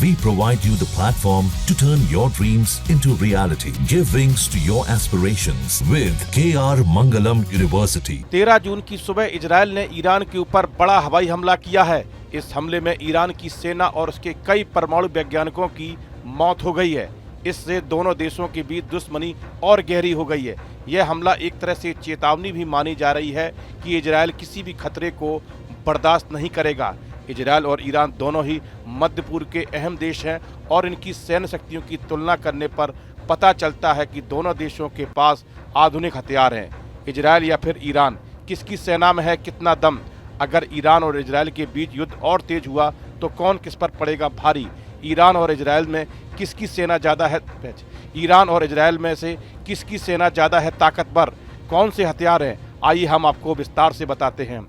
We provide you the platform to turn your dreams into reality. Give wings to your aspirations with KR Mangalam University. 13 जून की सुबह Israel ने Iran के ऊपर बड़ा हवाई हमला किया है। इस हमले में ईरान की सेना और उसके कई परमाणु वैज्ञानिकों की मौत हो गई है। इससे दोनों देशों के बीच दुश्मनी और गहरी हो गई है। यह हमला एक तरह से चेतावनी भी मानी जा रही है कि इजराइल किसी भी खतरे को बर्दाश्त नहीं करेगा। इजराइल और ईरान दोनों ही मध्य पूर्व के अहम देश हैं और इनकी सैन्य शक्तियों की तुलना करने पर पता चलता है कि दोनों देशों के पास आधुनिक हथियार हैं। इजराइल या फिर ईरान, किसकी सेना में है कितना दम? अगर ईरान और इजराइल के बीच युद्ध और तेज हुआ तो कौन किस पर पड़ेगा भारी? ईरान और इजराइल में किसकी सेना ज़्यादा है? ईरान और इजराइल में से किसकी सेना ज़्यादा है ताकतवर? कौन से हथियार हैं? आइए हम आपको विस्तार से बताते हैं।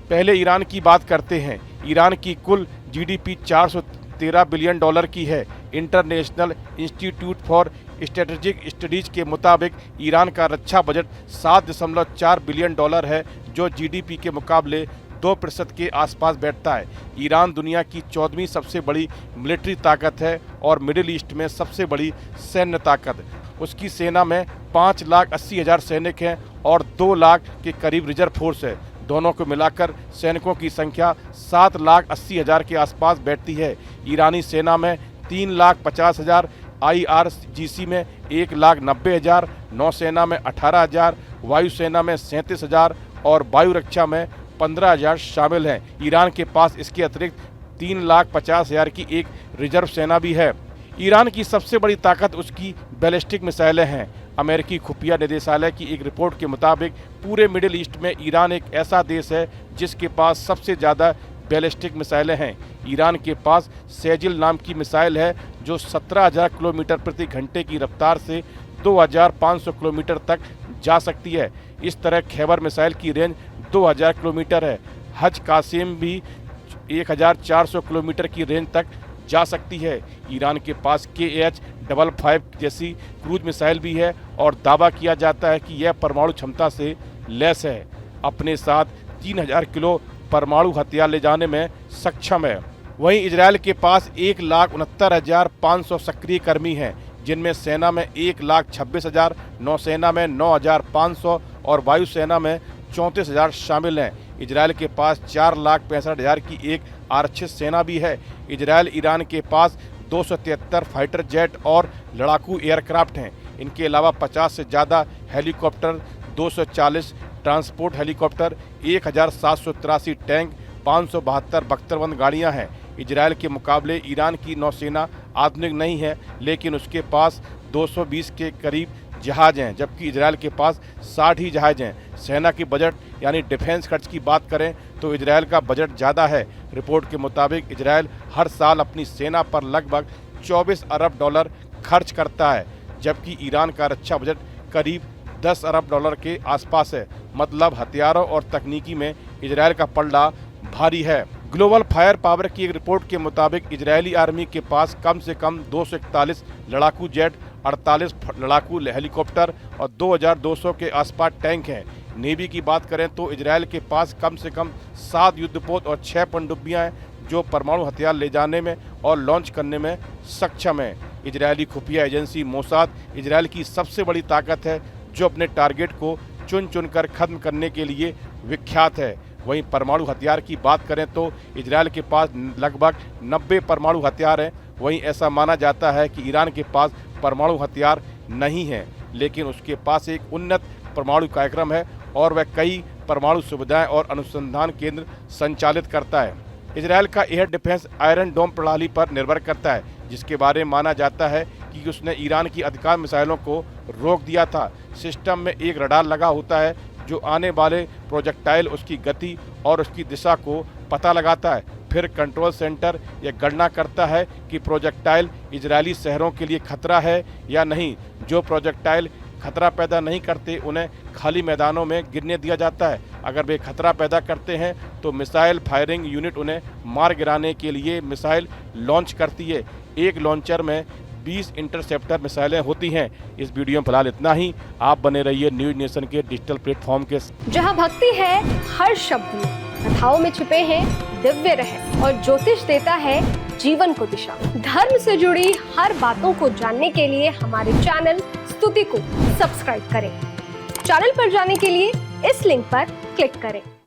पहले ईरान की बात करते हैं। ईरान की कुल जीडीपी 413 बिलियन डॉलर की है। International institute for strategic studies के मुताबिक ईरान का रक्षा बजट 7.4 बिलियन डॉलर है, जो जीडीपी के मुकाबले 2% के आसपास बैठता है। ईरान दुनिया की 14वीं सबसे बड़ी मिलिट्री ताकत है और मिडिल ईस्ट में सबसे बड़ी सैन्य ताकत। उसकी सेना में 5,80,000 सैनिक हैं और 2 लाख के करीब रिजर्व फोर्स है। दोनों को मिलाकर सैनिकों की संख्या 7,80,000 के आसपास बैठती है। ईरानी सेना में 3,50,000, IRGC में 1,90,000, नौसेना में 18,000, वायुसेना में 37,000 और वायु रक्षा में 15,000 शामिल हैं। ईरान के पास इसके अतिरिक्त 3,50,000 की एक रिजर्व सेना भी है। ईरान की सबसे बड़ी ताकत उसकी बैलिस्टिक मिसाइलें हैं। अमेरिकी खुफिया निदेशालय की एक रिपोर्ट के मुताबिक पूरे मिडिल ईस्ट में ईरान एक ऐसा देश है जिसके पास सबसे ज़्यादा बैलिस्टिक मिसाइलें हैं। ईरान के पास सेजिल नाम की मिसाइल है जो 17,000 किलोमीटर प्रति घंटे की रफ्तार से 2,500 किलोमीटर तक जा सकती है। इस तरह खैबर मिसाइल की रेंज 2,000 किलोमीटर है। हज कासिम भी 1,400 किलोमीटर की रेंज तक जा सकती है। ईरान के पास KH-55 जैसी क्रूज मिसाइल भी है और दावा किया जाता है कि यह परमाणु क्षमता से लैस है। अपने साथ 3,000 किलो परमाणु हथियार ले जाने में सक्षम है। वहीं इजराइल के पास 1,69,500 सक्रिय कर्मी हैं, जिनमें सेना में 1,26,000, नौसेना में 9,500 और वायुसेना में 34,000 शामिल हैं। इजराइल के पास 4,65,000 की एक आरक्षित सेना भी है। इजराइल ईरान के पास 273 फाइटर जेट और लड़ाकू एयरक्राफ्ट हैं। इनके अलावा 50 से ज़्यादा हेलीकॉप्टर, 240 ट्रांसपोर्ट हेलीकॉप्टर, 1,783 टैंक, 572 बख्तरबंद गाड़ियां हैं। इजराइल के मुकाबले ईरान की नौसेना आधुनिक नहीं है, लेकिन उसके पास 220 के करीब जहाज हैं, जबकि इजराइल के पास 60 ही जहाज हैं। सेना की बजट यानी डिफेंस खर्च की बात करें तो इजराइल का बजट ज़्यादा है। रिपोर्ट के मुताबिक इजराइल हर साल अपनी सेना पर लगभग 24 अरब डॉलर खर्च करता है, जबकि ईरान का रक्षा बजट करीब 10 अरब डॉलर के आसपास है। मतलब हथियारों और तकनीकी में इजराइल का पलड़ा भारी है। ग्लोबल फायर पावर की एक रिपोर्ट के मुताबिक इजरायली आर्मी के पास कम से कम 241 लड़ाकू जेट, 48 लड़ाकू हेलीकॉप्टर और 2,200 के आसपास टैंक हैं। नेवी की बात करें तो इजराइल के पास कम से कम 7 युद्धपोत और 6 पनडुब्बियां हैं, जो परमाणु हथियार ले जाने में और लॉन्च करने में सक्षम है। इजरायली खुफिया एजेंसी मोसाद इजराइल की सबसे बड़ी ताकत है, जो अपने टारगेट को चुन चुन कर खत्म करने के लिए विख्यात है। वहीं परमाणु हथियार की बात करें तो इजराइल के पास लगभग 90 परमाणु हथियार हैं। वहीं ऐसा माना जाता है कि ईरान के पास परमाणु हथियार नहीं है, लेकिन उसके पास एक उन्नत परमाणु कार्यक्रम है और वह कई परमाणु सुविधाएं और अनुसंधान केंद्र संचालित करता है। इजराइल का एयर डिफेंस आयरन डोम प्रणाली पर निर्भर करता है, जिसके बारे में माना जाता है कि उसने ईरान की अधिकांश मिसाइलों को रोक दिया था। सिस्टम में एक रडार लगा होता है जो आने वाले प्रोजेक्टाइल, उसकी गति और उसकी दिशा को पता लगाता है। फिर कंट्रोल सेंटर यह गणना करता है कि प्रोजेक्टाइल इजरायली शहरों के लिए खतरा है या नहीं। जो प्रोजेक्टाइल खतरा पैदा नहीं करते उन्हें खाली मैदानों में गिरने दिया जाता है। अगर वे खतरा पैदा करते हैं तो मिसाइल फायरिंग यूनिट उन्हें मार गिराने के लिए मिसाइल लॉन्च करती है। एक लॉन्चर में 20 इंटरसेप्टर मिसाइलें होती हैं। इस वीडियो में फिलहाल इतना ही। आप बने रहिए न्यूज नेशन के डिजिटल प्लेटफॉर्म के। जहां भक्ति है हर शब्द में, कथाओं में छुपे हैं दिव्य रहस्य और ज्योतिष देता है जीवन को दिशा। धर्म से जुड़ी हर बातों को जानने के लिए हमारे चैनल स्तुति को सब्सक्राइब करें। चैनल पर जाने के लिए इस लिंक पर क्लिक करें।